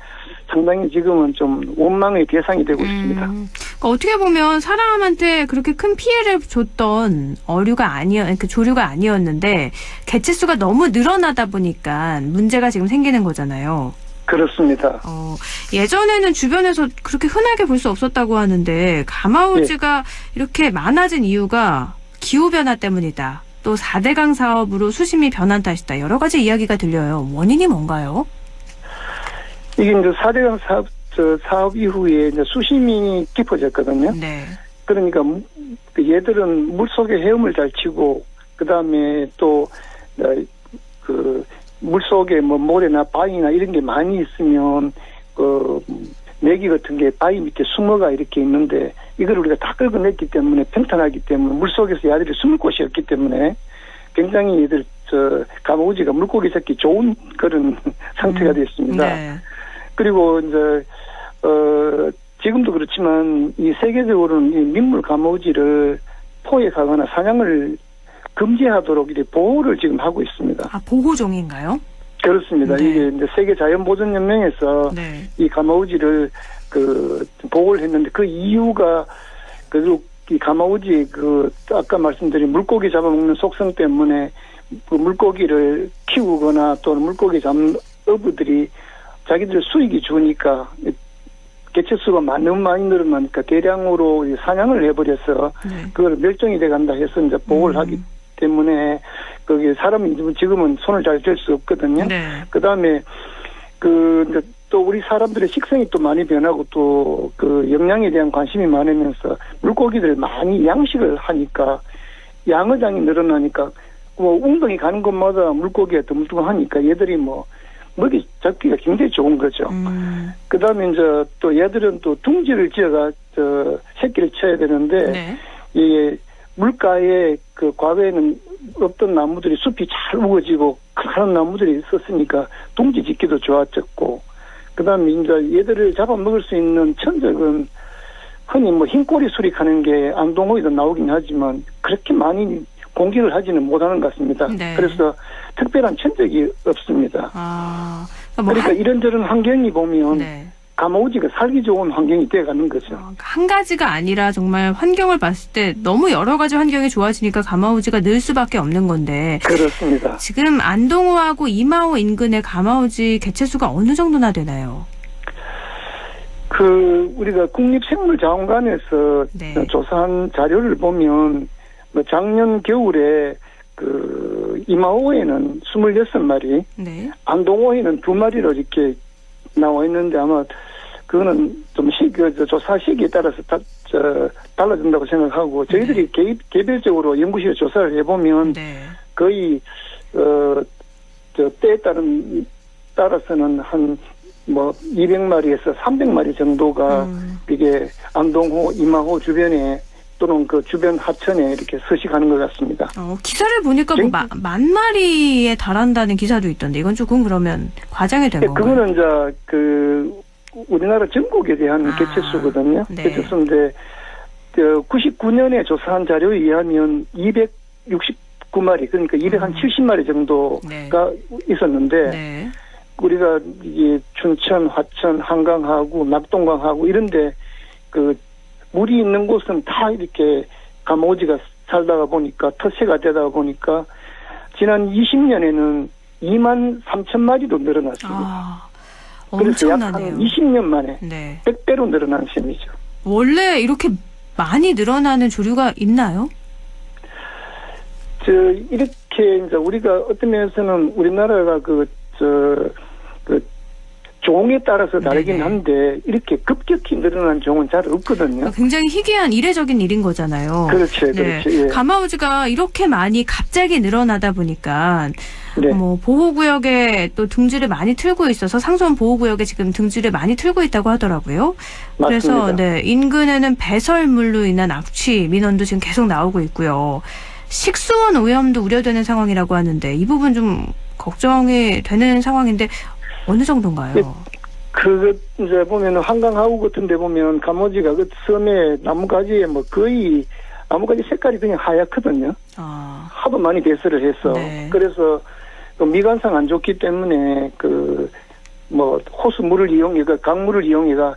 상당히 지금은 좀 원망의 대상이 되고 있습니다. 그러니까 어떻게 보면 사람한테 그렇게 큰 피해를 줬던 조류가 아니었는데 개체수가 너무 늘어나다 보니까 문제가 지금 생기는 거잖아요. 그렇습니다. 예전에는 주변에서 그렇게 흔하게 볼 수 없었다고 하는데 가마우지가 이렇게 많아진 이유가 기후변화 때문이다. 또 4대강 사업으로 수심이 변한 탓이다. 여러 가지 이야기가 들려요. 원인이 뭔가요? 이게 이제 4대강 사업 이후에 이제 수심이 깊어졌거든요. 네. 그러니까 얘들은 물속에 헤엄을 잘 치고 그다음에 또 물속에 모래나 바위나 이런 게 많이 있으면 메기 같은 게 바위 밑에 숭어가 이렇게 있는데 이걸 우리가 다 긁어냈기 때문에 평탄하기 때문에 물속에서 얘들이 숨을 곳이 없기 때문에 굉장히 얘들 가마우지가 물고기 잡기 좋은 그런 상태가 됐습니다. 네. 그리고 이제 지금도 그렇지만 이 세계적으로는 이 민물 가마우지를 포획하거나 사냥을 금지하도록 이렇게 보호를 지금 하고 있습니다. 아, 보호종인가요? 그렇습니다. 네. 이게 이제 세계 자연보전연맹에서 네. 이 가마우지를 보호를 했는데 그 이유가 이 가마우지 아까 말씀드린 물고기 잡아먹는 속성 때문에 그 물고기를 키우거나 또는 물고기 잡는 어부들이 자기들 수익이 좋으니까 개체수가 너무 많이 늘어나니까 대량으로 사냥을 해버려서 그걸 멸종이 돼간다 해서 이제 보호를 하기 때문에 거기 사람이 지금은 손을 잘 댈 수 없거든요. 네. 그 다음에 이제 또 우리 사람들의 식성이 또 많이 변하고 또 그 영양에 대한 관심이 많으면서 물고기들 많이 양식을 하니까 양어장이 늘어나니까 뭐 웅덩이 가는 곳마다 물고기가 드물드물하니까 얘들이 뭐 먹이 잡기가 굉장히 좋은 거죠. 그다음에 이제 또 얘들은 또 둥지를 지어가 새끼를 쳐야 되는데 네. 이 물가에 그 과거에는 없던 나무들이 숲이 잘 우거지고 큰 나무들이 있었으니까 둥지 짓기도 좋아졌고 그다음에 이제 얘들을 잡아먹을 수 있는 천적은 흔히 뭐 흰꼬리 수릭하는 게 안동호에도 나오긴 하지만 그렇게 많이 공격을 하지는 못하는 것 같습니다. 네. 그래서 특별한 천적이 없습니다. 그러니까 이런저런 환경이 보면 네. 가마우지가 살기 좋은 환경이 돼가는 거죠. 한 가지가 아니라 정말 환경을 봤을 때 너무 여러 가지 환경이 좋아지니까 가마우지가 늘 수밖에 없는 건데. 그렇습니다. 지금 안동호하고 이마호 인근의 가마우지 개체수가 어느 정도나 되나요? 우리가 국립생물자원관에서 네. 조사한 자료를 보면 뭐 작년 겨울에 이마호에는 26마리, 네. 안동호에는 2마리로 이렇게 나와 있는데 아마 그거는 좀 조사 시기에 따라서 달라진다고 생각하고 저희들이 개별적으로 연구실에 조사를 해보면 거의 때에 따라서는 한 뭐 200마리에서 300마리 정도가 이게 안동호, 이마호 주변에 또는 그 주변 하천에 이렇게 서식하는 것 같습니다. 기사를 보니까 뭐 만 마리에 달한다는 기사도 있던데 이건 조금 그러면 과장이 된 건가요? 그거는 이제 우리나라 전국에 대한 개체수거든요. 네. 개체수인데 99년에 조사한 자료에 의하면 269마리 그러니까 270마리 정도가 있었는데 우리가 이게 춘천, 화천, 한강하고 낙동강하고 이런데 물이 있는 곳은 다 이렇게 가마우지가 살다가 보니까 터세가 되다가 보니까 지난 20년에는 2만 3천 마리로 늘어났습니다. 그래서 약 한 20년 만에 100배로 늘어난 셈이죠. 원래 이렇게 많이 늘어나는 조류가 있나요? 이렇게 이제 우리가 어떤 면에서는 우리나라가 종에 따라서 다르긴 한데 이렇게 급격히 늘어난 종은 잘 없거든요. 굉장히 희귀한 이례적인 일인 거잖아요. 그렇죠. 예. 가마우지가 이렇게 많이 갑자기 늘어나다 보니까 뭐 보호구역에 또 둥지를 많이 틀고 있어서 상수원 보호구역에 지금 둥지를 많이 틀고 있다고 하더라고요. 맞습니다. 그래서 인근에는 배설물로 인한 악취 민원도 지금 계속 나오고 있고요. 식수원 오염도 우려되는 상황이라고 하는데 이 부분 좀 걱정이 되는 상황인데 어느 정도인가요? 이제 보면 한강하우 같은 데 보면 가마우지가 섬에 나무가지에 뭐 거의 나무가지 색깔이 그냥 하얗거든요. 하도 많이 배설을 해서. 그래서 미관상 안 좋기 때문에 호수 물을 이용해가 강물을 이용해가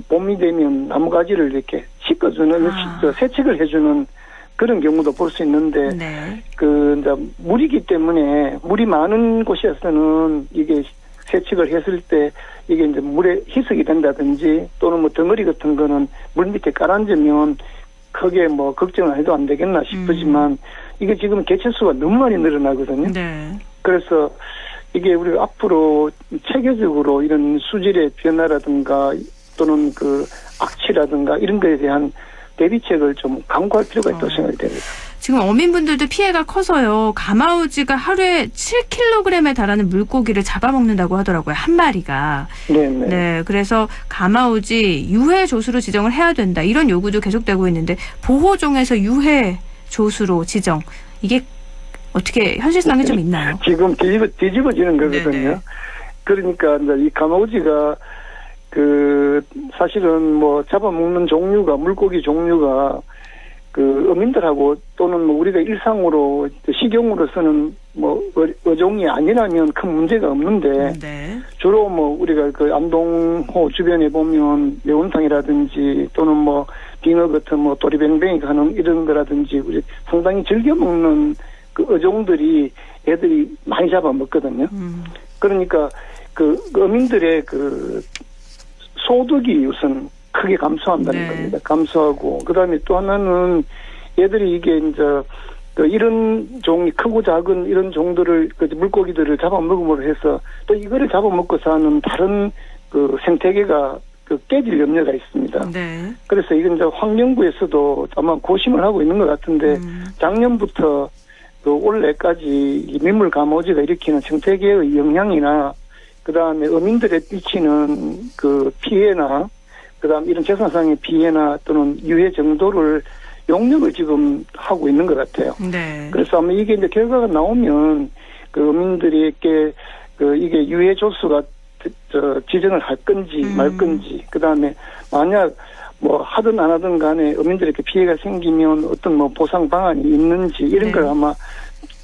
봄이 되면 나무가지를 이렇게 씻어주는 세척을 해주는 그런 경우도 볼 수 있는데 이제 물이기 때문에 물이 많은 곳에서는 이게 세척을 했을 때 이게 이제 물에 희석이 된다든지 또는 뭐 덩어리 같은 거는 물 밑에 깔아앉으면 크게 뭐 걱정을 해도 안 되겠나 싶지만 이게 지금 개체수가 너무 많이 늘어나거든요. 그래서 이게 우리가 앞으로 체계적으로 이런 수질의 변화라든가 또는 악취라든가 이런 거에 대한 대비책을 좀 강구할 필요가 있다고 생각이 됩니다. 지금 어민분들도 피해가 커서요. 가마우지가 하루에 7kg에 달하는 물고기를 잡아먹는다고 하더라고요. 한 마리가. 네. 그래서 가마우지 유해 조수로 지정을 해야 된다. 이런 요구도 계속되고 있는데 보호종에서 유해 조수로 지정. 이게 어떻게 현실성이 좀 있나요? 지금 뒤집어지는 거거든요. 그러니까 이제 이 가마우지가 사실은 뭐 잡아먹는 종류가 물고기 종류가 어민들하고 또는 뭐 우리가 일상으로 식용으로 쓰는 뭐 어종이 아니라면 큰 문제가 없는데 주로 뭐 우리가 안동호 주변에 보면 매운탕이라든지 또는 뭐 빙어 같은 뭐 도리뱅뱅이 가는 이런 거라든지 우리 상당히 즐겨 먹는 어종들이 애들이 많이 잡아먹거든요. 그러니까 어민들의 소득이 우선 크게 감소한다는 겁니다. 감소하고 그다음에 또 하나는 얘들이 이게 이제 이런 종이 크고 작은 이런 종들을 물고기들을 잡아먹음으로 해서 또 이거를 잡아먹고 사는 다른 그 생태계가 깨질 염려가 있습니다. 네. 그래서 이건 이제 환경부에서도 아마 고심을 하고 있는 것 같은데 작년부터 올해까지 이 민물 가마우지가 일으키는 생태계의 영향이나 그다음에 어민들에 미치는 그 피해나 그다음 이런 재산상의 피해나 또는 유해 정도를 용역을 지금 하고 있는 것 같아요. 네. 그래서 아마 이게 이제 결과가 나오면 그 어민들에게 이게 유해 조수가 지정을 할 건지 말 건지 그다음에 만약 뭐 하든 안 하든 간에 어민들에게 피해가 생기면 어떤 뭐 보상 방안이 있는지 이런 걸 아마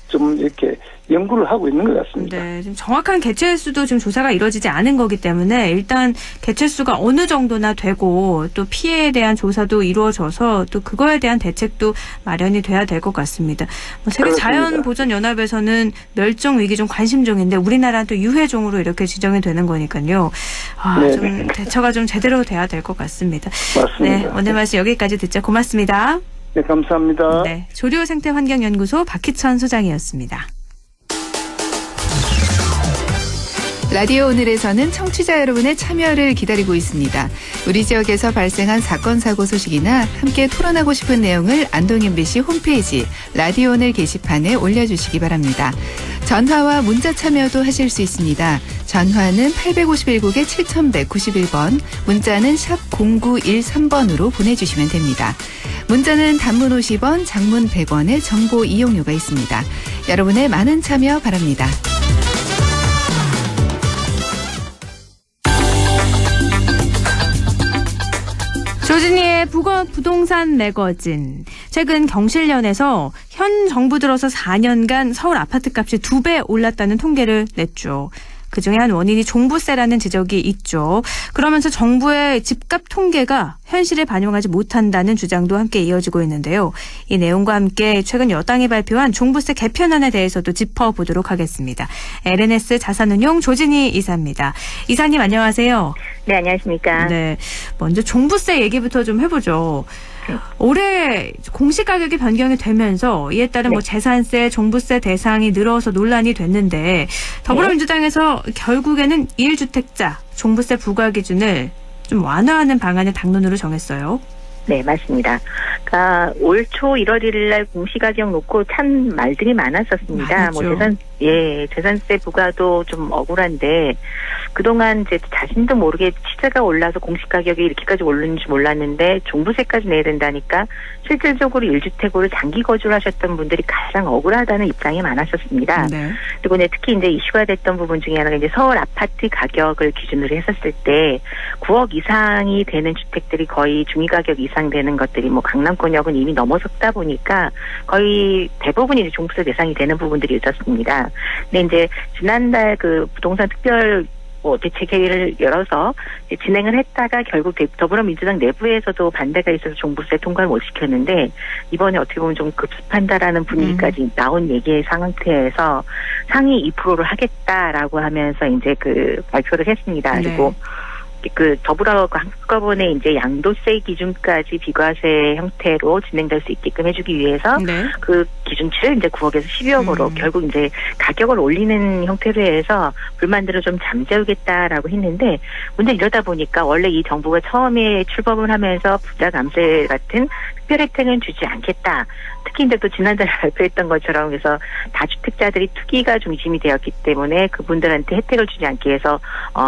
좀 이렇게 연구를 하고 있는 것 같습니다. 네, 지금 정확한 개체수도 지금 조사가 이루어지지 않은 거기 때문에 일단 개체수가 어느 정도나 되고 또 피해에 대한 조사도 이루어져서 또 그거에 대한 대책도 마련이 돼야 될 것 같습니다. 세계 자연보전연합에서는 멸종 위기 좀 관심종인데 우리나라는 또 유해종으로 이렇게 지정이 되는 거니까요. 좀 대처가 좀 제대로 돼야 될 것 같습니다. 맞습니다. 네, 오늘 말씀 여기까지 듣자 고맙습니다. 네, 감사합니다. 네, 조류생태환경연구소 박희천 소장이었습니다. 라디오 오늘에서는 청취자 여러분의 참여를 기다리고 있습니다. 우리 지역에서 발생한 사건 사고 소식이나 함께 토론하고 싶은 내용을 안동 MBC 홈페이지 라디오 오늘 게시판에 올려주시기 바랍니다. 전화와 문자 참여도 하실 수 있습니다. 전화는 851국에 7191번, 문자는 샵 0913번으로 보내주시면 됩니다. 문자는 단문 50원, 장문 100원의 정보 이용료가 있습니다. 여러분의 많은 참여 바랍니다. 조진희의 부동산 매거진. 최근 경실련에서 현 정부 들어서 4년간 서울 아파트값이 2배 올랐다는 통계를 냈죠. 그중에 한 원인이 종부세라는 지적이 있죠. 그러면서 정부의 집값 통계가 현실에 반영하지 못한다는 주장도 함께 이어지고 있는데요. 이 내용과 함께 최근 여당이 발표한 종부세 개편안에 대해서도 짚어보도록 하겠습니다. LNS 자산운용 조진희 이사입니다. 이사님 안녕하세요. 네, 안녕하십니까. 네, 먼저 종부세 얘기부터 좀 해보죠. 올해 공시가격이 변경이 되면서 이에 따른 뭐 재산세, 종부세 대상이 늘어서 논란이 됐는데 더불어민주당에서 결국에는 1주택자 종부세 부과 기준을 좀 완화하는 방안을 당론으로 정했어요. 네, 맞습니다. 그러니까 올 초 1월 1일 날 공시가격 놓고 참 말들이 많았었습니다. 뭐 재산세 부과도 좀 억울한데 그동안 이제 자신도 모르게 시세가 올라서 공시가격이 이렇게까지 오르는지 몰랐는데 종부세까지 내야 된다니까 실질적으로 1주택으로 장기 거주를 하셨던 분들이 가장 억울하다는 입장이 많았었습니다. 네. 그리고 이제 특히 이제 이슈가 됐던 부분 중에 하나가 이제 서울 아파트 가격을 기준으로 했었을 때 9억 이상이 되는 주택들이 거의 중위가격 이상 되는 것들이 뭐 강남권역은 이미 넘어섰다 보니까 거의 대부분이 이제 종부세 대상이 되는 부분들이 있었습니다. 근데 이제 지난달 그 부동산 특별 대책회의를 열어서 진행을 했다가 결국 더불어민주당 내부에서도 반대가 있어서 종부세 통과를 못 시켰는데 이번에 어떻게 보면 좀 급습한다라는 분위기까지 나온 얘기의 상태에서 상위 2%를 하겠다라고 하면서 이제 그 발표를 했습니다. 그리고 그 더불어 한꺼번에 이제 양도세 기준까지 비과세 형태로 진행될 수 있게끔 해주기 위해서 그 기준치를 이제 9억에서 12억으로 결국 이제 가격을 올리는 형태로 해서 불만들을 좀 잠재우겠다라고 했는데 문제 이러다 보니까 원래 이 정부가 처음에 출범을 하면서 부자 감세 같은 특별 혜택은 주지 않겠다. 특히 이제 또 지난달에 발표했던 것처럼 그래서 다주택자들이 투기가 중심이 되었기 때문에 그분들한테 혜택을 주지 않기 위해서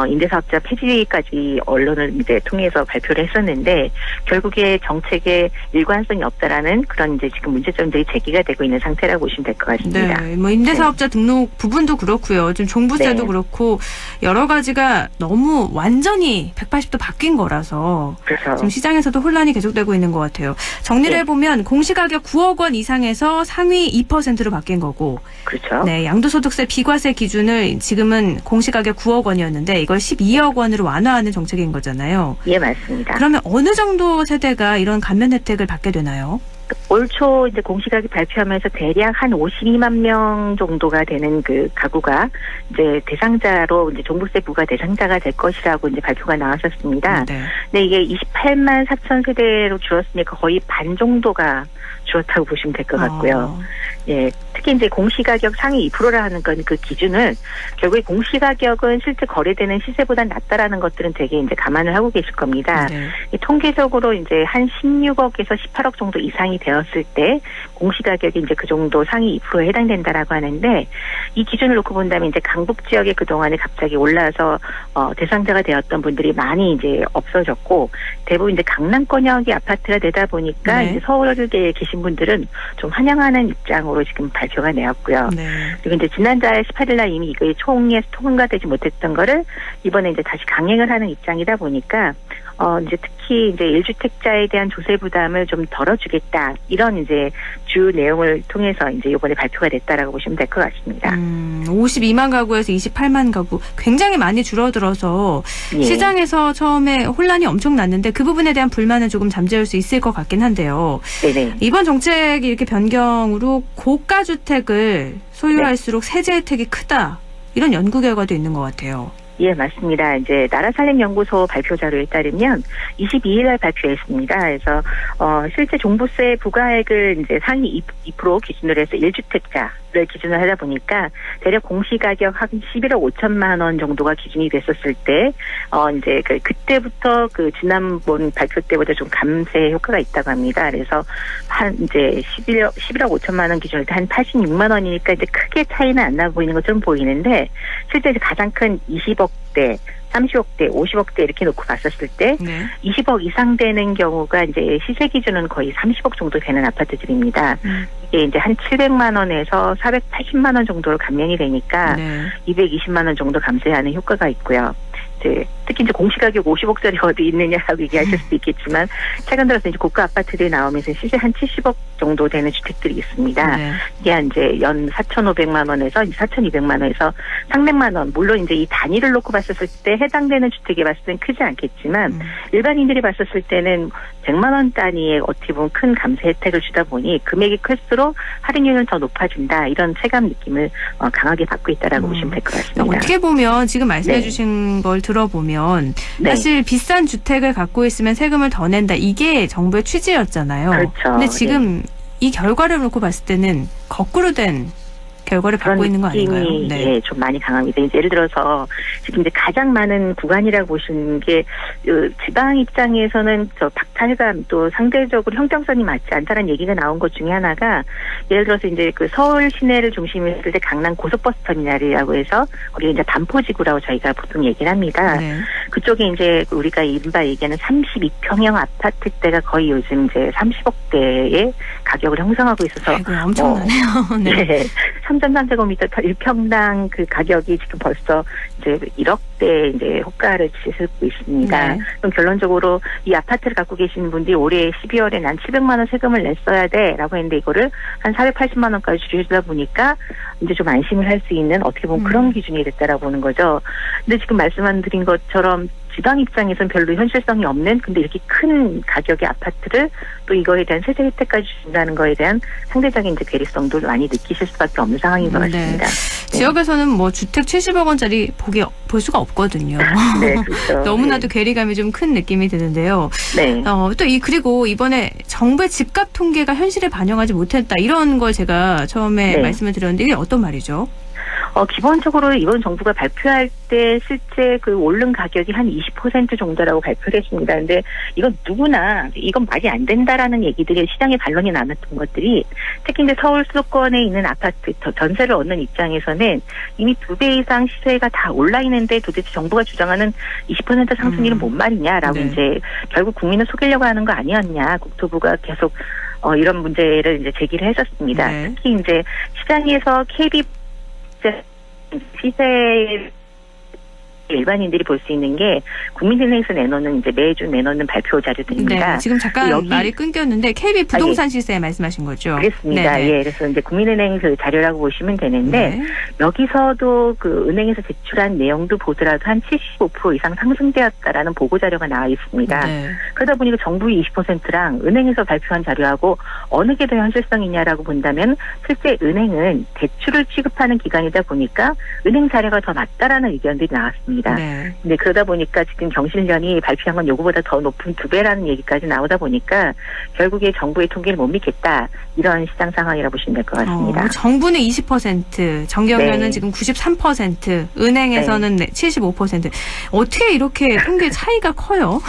임대사업자 폐지까지 언론을 이제 통해서 발표를 했었는데 결국에 정책에 일관성이 없다라는 그런 이제 지금 문제점들이 제기가 되고 있는 상태라고 보시면 될 것 같습니다. 네, 뭐 임대사업자 등록 부분도 그렇고요. 좀 종부세도 그렇고 여러 가지가 너무 완전히 180도 바뀐 거라서 지금 시장에서도 혼란이 계속되고 있는 것 같아요. 정리를 해보면 공시가격 9억 원 이상에서 상위 2%로 바뀐 거고, 그렇죠. 네, 양도소득세 비과세 기준을 지금은 공시가격 9억 원이었는데 이걸 12억 원으로 완화하는 정책인 거잖아요. 예, 맞습니다. 그러면 어느 정도 세대가 이런 감면 혜택을 받게 되나요? 올 초 이제 공시가격 발표하면서 대략 한 52만 명 정도가 되는 그 가구가 이제 대상자로 이제 종부세 부과 대상자가 될 것이라고 이제 발표가 나왔었습니다. 네. 근데 이게 28만 4천 세대로 줄었으니까 거의 반 정도가 줄었다고 보시면 될 것 같고요. 예, 특히 이제 공시가격 상위 2%라는 건 그 기준을 결국에 공시가격은 실제 거래되는 시세보다 낮다라는 것들은 되게 이제 감안을 하고 계실 겁니다. 네. 통계적으로 이제 한 16억에서 18억 정도 이상이 되었을 때 공시가격이 이제 그 정도 상위 2%에 해당된다라고 하는데 이 기준을 놓고 본다면 이제 강북 지역에 그 동안에 갑자기 올라서 대상자가 되었던 분들이 많이 이제 없어졌고 대부분 이제 강남권역의 아파트가 되다 보니까 네. 이제 서울에 계신 분들은 좀 환영하는 입장으로 지금 발표가 되었고요. 네. 그리고 이제 지난달 18일날 이미 이거 총회에서 통과되지 못했던 거를 이번에 이제 다시 강행을 하는 입장이다 보니까 이제 특히 이제 1주택자에 대한 조세 부담을 좀 덜어주겠다 이런 이제 주 내용을 통해서 이제 이번에 발표가 됐다라고 보시면 될 것 같습니다. 52만 가구에서 28만 가구 굉장히 많이 줄어들어서 예. 시장에서 처음에 혼란이 엄청 났는데 그 부분에 대한 불만은 조금 잠재울 수 있을 것 같긴 한데요. 네네. 이번 정책이 이렇게 변경으로 고가 주택을 소유할수록 세제 혜택이 크다 이런 연구 결과도 있는 것 같아요. 예, 맞습니다. 이제 나라살림연구소 발표 자료에 따르면 22일 날 발표했습니다. 그래서 실제 종부세 부과액을 이제 상위 2% 기준으로 해서 1주택자를 기준으로 하다 보니까 대략 공시가격 한 11억 5천만 원 정도가 기준이 됐었을 때 이제 그때부터 그 지난번 발표 때보다 좀 감세 효과가 있다고 합니다. 그래서 한 이제 11억 5천만 원 기준일 때 한 86만 원이니까 이제 크게 차이는 안 나 보이는 것처럼 보이는데 실제 가장 큰 20억대 30억대, 50억대 이렇게 놓고 봤었을 때 20억 이상 되는 경우가 이제 시세 기준은 거의 30억 정도 되는 아파트들입니다. 이게 이제 한 700만 원에서 480만 원 정도로 감면이 되니까 220만 원 정도 감세하는 효과가 있고요. 이제 특히 이제 공시가격 50억짜리 어디 있느냐라고 얘기하실 수도 있겠지만 최근 들어서 이제 고가 아파트들이 나오면서 시세 한 70억 정도 되는 주택들이 있습니다. 네. 이게 이제 연 4,500만 원에서 4,200만 원에서 300만 원. 물론 이제 이 단위를 놓고 봤었을 때 해당되는 주택에 봤을 때는 크지 않겠지만 일반인들이 봤었을 때는 100만 원 단위의 어떻게 보면 큰 감세 혜택을 주다 보니 금액이 클수록 할인율은 더 높아진다. 이런 체감 느낌을 강하게 받고 있다라고 보시면 될 것 같습니다. 어떻게 보면 지금 말씀해 주신 걸 들어보면 사실 비싼 주택을 갖고 있으면 세금을 더 낸다. 이게 정부의 취지였잖아요. 그렇죠. 근데 지금 이 결과를 놓고 봤을 때는 거꾸로 된 결과를 받고 있는 거 아닌가요? 네. 예, 좀 많이 강합니다. 이제 예를 들어서 지금 이제 가장 많은 구간이라고 보시는 게 지방 입장에서는 저 박탈감 또 상대적으로 형평성이 맞지 않다는 얘기가 나온 것 중에 하나가 예를 들어서 이제 그 서울 시내를 중심으로 했을 때 강남 고속버스 터미널이라고 해서 거기 이제 반포지구라고 저희가 보통 얘기를 합니다. 그쪽에 이제 우리가 이른바 얘기하는 32평형 아파트대가 거의 요즘 이제 30억대의 가격을 형성하고 있어서 엄청나네요. 네. 3.3제곱미터 1평당 그 가격이 지금 벌써 이제 1억대 이제 호가를 치솟고 있습니다. 네. 그럼 결론적으로 이 아파트를 갖고 계시는 분들이 올해 12월에 난 700만 원 세금을 냈어야 돼라고 했는데 이거를 한 480만 원까지 줄여주다 보니까 이제 좀 안심을 할 수 있는 어떻게 보면 그런 기준이 됐다라고 보는 거죠. 근데 지금 말씀드린 것처럼 지방 입장에서는 별로 현실성이 없는 근데 이렇게 큰 가격의 아파트를 또 이거에 대한 세제 혜택까지 준다는 거에 대한 상대적인 이제 괴리성도 많이 느끼실 수밖에 없는 상황인 것 같습니다. 네. 지역에서는 뭐 주택 70억 원짜리 볼 수가 없거든요. 네, 그렇죠. 너무나도 괴리감이 좀 큰 느낌이 드는데요. 네. 그리고 이번에 정부의 집값 통계가 현실에 반영하지 못했다 이런 걸 제가 처음에 말씀을 드렸는데 이게 어떤 말이죠? 기본적으로 이번 정부가 발표할 때 실제 그 오른 가격이 한 20% 정도라고 발표를 했습니다. 근데 이건 누구나 이건 말이 안 된다라는 얘기들이 시장에 반론이 나눴던 것들이 특히 이제 서울 수도권에 있는 아파트 전세를 얻는 입장에서는 이미 2배 이상 시세가 다 올라 있는데 도대체 정부가 주장하는 20% 상승률은 뭔 말이냐라고 이제 결국 국민을 속이려고 하는 거 아니었냐. 국토부가 계속 이런 문제를 이제 제기를 했었습니다. 특히 이제 시장에서 KB 시세 일반인들이 볼 수 있는 게 국민은행에서 내놓는 이제 매주 내놓는 발표 자료들입니다. 네, 지금 잠깐 말이 끊겼는데 KB 부동산 시세 말씀하신 거죠? 그렇습니다. 네네. 예, 그래서 이제 국민은행 그 자료라고 보시면 되는데 네. 여기서도 그 은행에서 제출한 내용도 보더라도 한 75% 이상 상승되었다라는 보고 자료가 나와 있습니다. 네. 그러다 보니까 정부의 20%랑 은행에서 발표한 자료하고 어느 게 더 현실성 있냐라고 본다면 실제 은행은 대출을 취급하는 기관이다 보니까 은행 자료가 더 맞다라는 의견들이 나왔습니다. 네. 근데 그러다 보니까 지금 경실련이 발표한 건 요거보다 더 높은 2배라는 얘기까지 나오다 보니까 결국에 정부의 통계를 못 믿겠다. 이런 시장 상황이라고 보시면 될 것 같습니다. 정부는 20%, 정경련은 네. 지금 93%, 은행에서는 75%. 어떻게 이렇게 통계 차이가 커요?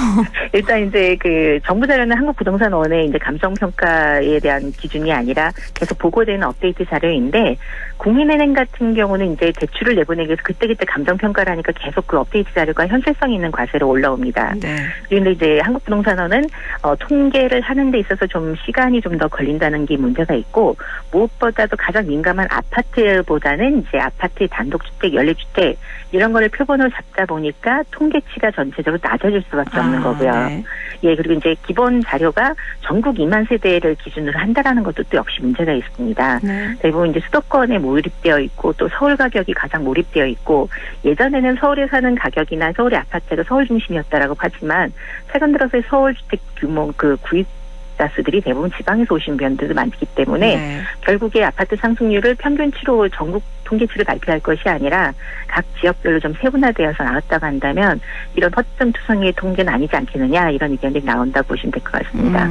일단 이제 그 정부 자료는 한국부동산원의 이제 감정평가에 대한 기준이 아니라 계속 보고되는 업데이트 자료인데 국민은행 같은 경우는 이제 대출을 내보내기 위해서 그때그때 감정평가를 하니까 계속 그 업데이트 자료가 현실성 있는 과세로 올라옵니다. 네. 그런데 이제 한국부동산원은 통계를 하는 데 있어서 좀 시간이 좀 더 걸린다는 게 문제가 있고 무엇보다도 가장 민감한 아파트보다는 이제 아파트 단독주택, 연립주택 이런 거를 표본으로 잡다 보니까 통계치가 전체적으로 낮아질 수밖에 없는 거고요. 네. 예, 그리고 이제 기본 자료가 전국 2만 세대를 기준으로 한다라는 것도 또 역시 문제가 있습니다. 네. 대부분 이제 수도권에 몰입되어 있고 또 서울 가격이 가장 몰입되어 있고 예전에는 서울에 사는 가격이나 서울의 아파트가 서울 중심이었다라고 하지만 최근 들어서 서울 주택 규모 그 구입 수들이 대부분 지방에서 오신 분들도 많기 때문에 네. 결국에 아파트 상승률을 평균치로 전국 통계치를 발표할 것이 아니라 각 지역별로 좀 세분화되어서 나왔다고 한다면 이런 허점투성이의 통계는 아니지 않겠느냐 이런 의견들이 나온다고 보시면 될 것 같습니다.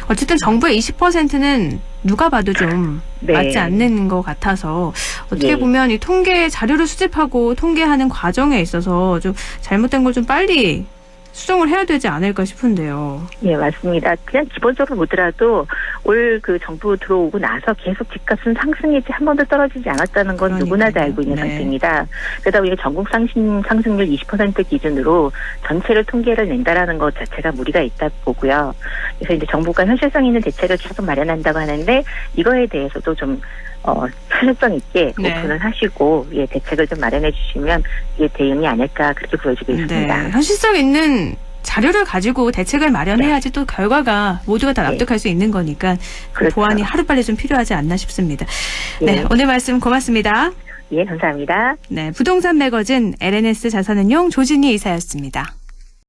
어쨌든 정부의 20%는 누가 봐도 좀 네. 맞지 않는 것 같아서 어떻게 네. 보면 이 통계 자료를 수집하고 통계하는 과정에 있어서 좀 잘못된 걸 좀 빨리 수정을 해야 되지 않을까 싶은데요. 예, 맞습니다. 그냥 기본적으로 보더라도 올 그 정부 들어오고 나서 계속 집값은 상승이지 한 번도 떨어지지 않았다는 건 누구나 다 알고 있는 상태입니다. 그러다 보니까 전국 상승률 20% 기준으로 전체를 통계를 낸다라는 것 자체가 무리가 있다 보고요. 그래서 이제 정부가 현실성 있는 대책을 계속 마련한다고 하는데 이거에 대해서도 좀 현실성 있게 오픈을 하시고 예, 대책을 좀 마련해 주시면 이게 대응이 아닐까 그렇게 보여지고 있습니다. 네. 현실성 있는 자료를 가지고 대책을 마련해야지 또 결과가 모두가 다 납득할 수 있는 거니까 그 그렇죠. 보완이 하루빨리 좀 필요하지 않나 싶습니다. 예. 네, 오늘 말씀 고맙습니다. 예, 감사합니다. 네, 부동산 매거진 LNS 자산운용 조진희 이사였습니다.